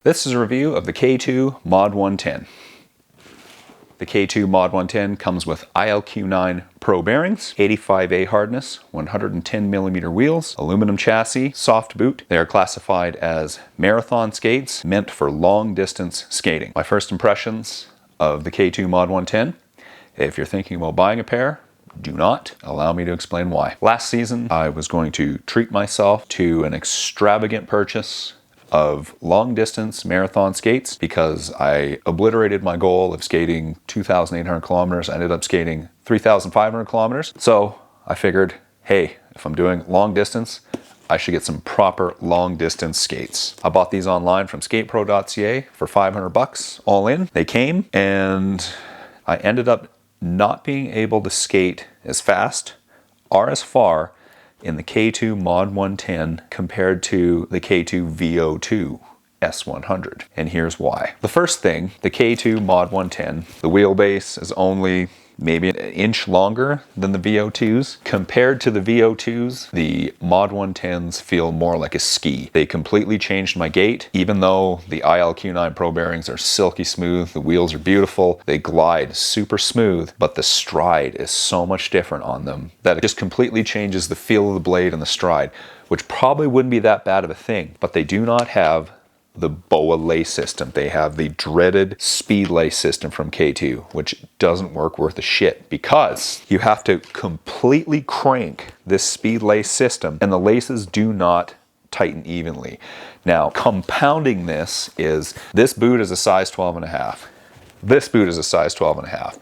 This is a review of the K2 Mod 110. The K2 Mod 110 comes with ILQ9 Pro bearings, 85A hardness, 110mm wheels, aluminum chassis, soft boot. They are classified as marathon skates meant for long distance skating. My first impressions of the K2 Mod 110, if you're thinking about buying a pair, do not. Allow me to explain why. Last season, I was going to treat myself to an extravagant purchase of long distance marathon skates because I obliterated my goal of skating 2,800 kilometers. I ended up skating 3,500 kilometers. So I figured, hey, if I'm doing long distance, I should get some proper long distance skates. I bought these online from skatepro.ca for 500 bucks all in. They came and I ended up not being able to skate as fast or as far in the K2 Mod 110 compared to the K2 VO2 S100. And here's why. The first thing, the K2 Mod 110, the wheelbase is only maybe an inch longer than the VO2s. Compared to the VO2s, the Mod 110s feel more like a ski. They completely changed my gait. Even though the ILQ9 Pro bearings are silky smooth, the wheels are beautiful, they glide super smooth, but the stride is so much different on them that it just completely changes the feel of the blade and the stride, which probably wouldn't be that bad of a thing, but they do not have the BOA lay system. They have the dreaded speed lay system from K2, which doesn't work worth a shit because you have to completely crank this speed lay system and the laces do not tighten evenly. Now, compounding this is this boot is a size 12.5. This boot is a size 12.5.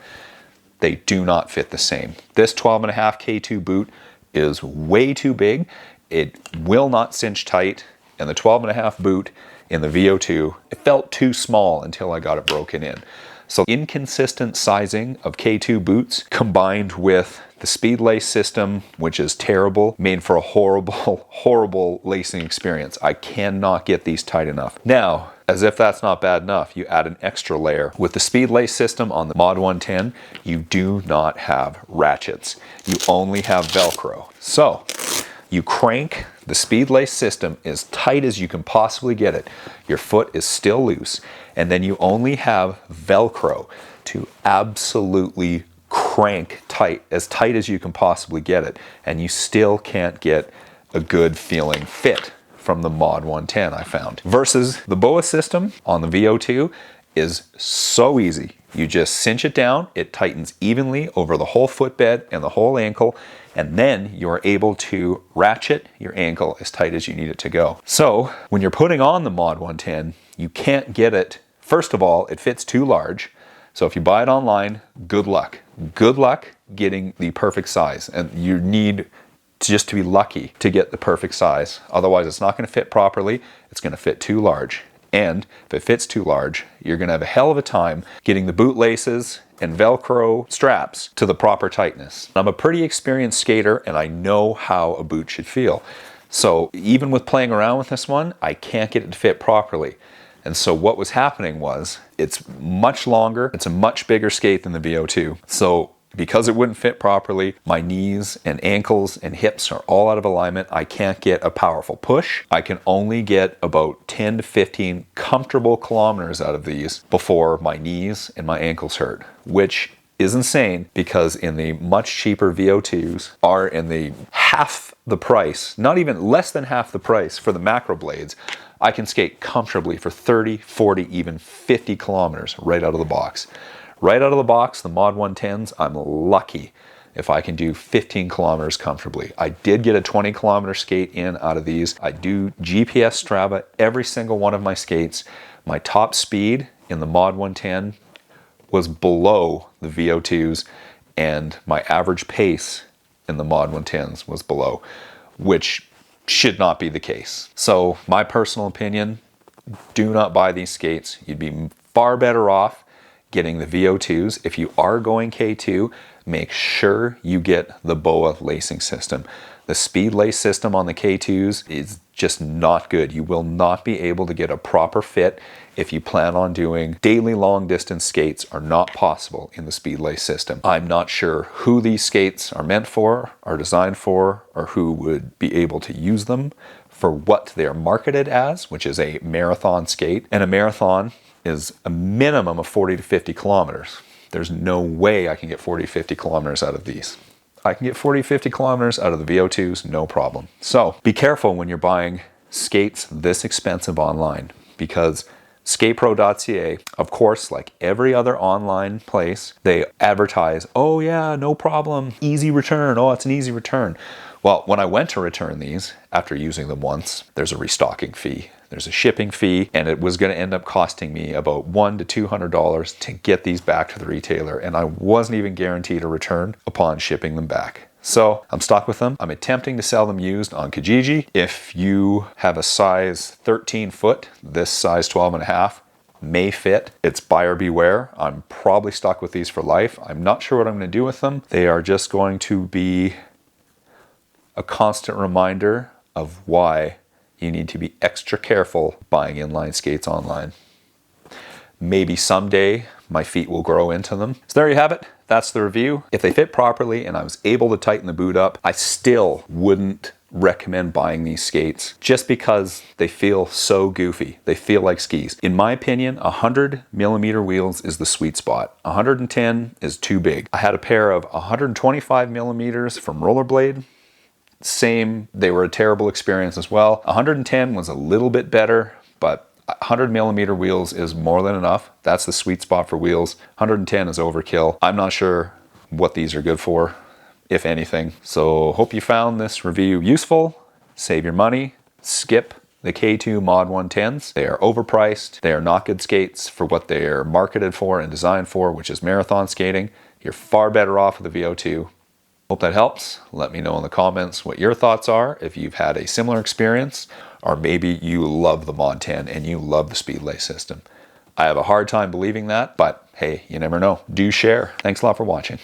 They do not fit the same. This 12.5 K2 boot is way too big. It will not cinch tight, and the 12.5 boot in the VO2, it felt too small until I got it broken in. So inconsistent sizing of K2 boots combined with the speed lace system, which is terrible, made for a horrible lacing experience. I cannot get these tight enough. Now, as if that's not bad enough, you add an extra layer. With the speed lace system on the Mod 110, you do not have ratchets. You only have Velcro. So, you crank the speed lace system as tight as you can possibly get it. Your foot is still loose, and then you only have Velcro to absolutely crank tight as you can possibly get it, and you still can't get a good feeling fit from the Mod 110, I found. Versus the BOA system on the VO2 is so easy. You just cinch it down, it tightens evenly over the whole footbed and the whole ankle, and then you're able to ratchet your ankle as tight as you need it to go. So when you're putting on the Mod 110, you can't get it. First of all, it fits too large. So if you buy it online, good luck. Good luck getting the perfect size. And you need just to be lucky to get the perfect size. Otherwise, it's not going to fit properly. It's going to fit too large. And if it fits too large, you're going to have a hell of a time getting the boot laces and Velcro straps to the proper tightness. I'm a pretty experienced skater and I know how a boot should feel. So even with playing around with this one, I can't get it to fit properly. And so what was happening was, it's much longer, it's a much bigger skate than the VO2. So because it wouldn't fit properly, my knees and ankles and hips are all out of alignment. I can't get a powerful push. I can only get about 10 to 15 comfortable kilometers out of these before my knees and my ankles hurt, which is insane because in the much cheaper VO2s are in the half the price, not even less than half the price for the macro blades. I can skate comfortably for 30, 40, even 50 kilometers right out of the box. Right out of the box, the Mod 110s, I'm lucky if I can do 15 kilometers comfortably. I did get a 20 kilometer skate in out of these. I do GPS Strava every single one of my skates. My top speed in the Mod 110 was below the VO2s, and my average pace in the Mod 110s was below, which should not be the case. So my personal opinion, do not buy these skates. You'd be far better off getting the VO2s. If you are going K2, make sure you get the BOA lacing system. The speed lace system on the K2s is just not good. You will not be able to get a proper fit if you plan on doing daily long distance skates are not possible in the speed lace system. I'm not sure who these skates are meant for, are designed for, or who would be able to use them for what they're marketed as, which is a marathon skate. And a marathon is a minimum of 40 to 50 kilometers. There's no way I can get 40 to 50 kilometers out of these. I can get 40 to 50 kilometers out of the VO2s, no problem. So be careful when you're buying skates this expensive online, because skatepro.ca, of course, like every other online place, they advertise, oh yeah, no problem, easy return. Oh, it's an easy return. Well, when I went to return these after using them once, there's a restocking fee, there's a shipping fee, and it was going to end up costing me about $100 to $200 to get these back to the retailer, and I wasn't even guaranteed a return upon shipping them back. So I'm stuck with them. I'm attempting to sell them used on Kijiji. If you have a size 13 foot, this size 12.5 may fit. It's buyer beware. I'm probably stuck with these for life. I'm not sure what I'm going to do with them. They are just going to be a constant reminder of why you need to be extra careful buying inline skates online. Maybe someday my feet will grow into them. So there you have it. That's the review. If they fit properly and I was able to tighten the boot up, I still wouldn't recommend buying these skates just because they feel so goofy. They feel like skis. In my opinion, 100 millimeter wheels is the sweet spot. 110 is too big. I had a pair of 125 millimeters from Rollerblade. Same, they were a terrible experience as well. 110 was a little bit better, but 100 millimeter wheels is more than enough. That's the sweet spot for wheels. 110 is overkill. I'm not sure what these are good for, if anything. So hope you found this review useful. Save your money. Skip the K2 Mod 110s. They are overpriced. They are not good skates for what they are marketed for and designed for, which is marathon skating. You're far better off with the VO2. Hope that helps. Let me know in the comments what your thoughts are, if you've had a similar experience, or maybe you love the Mod 10 and you love the Speedlay system. I have a hard time believing that, but hey, you never know. Do share. Thanks a lot for watching.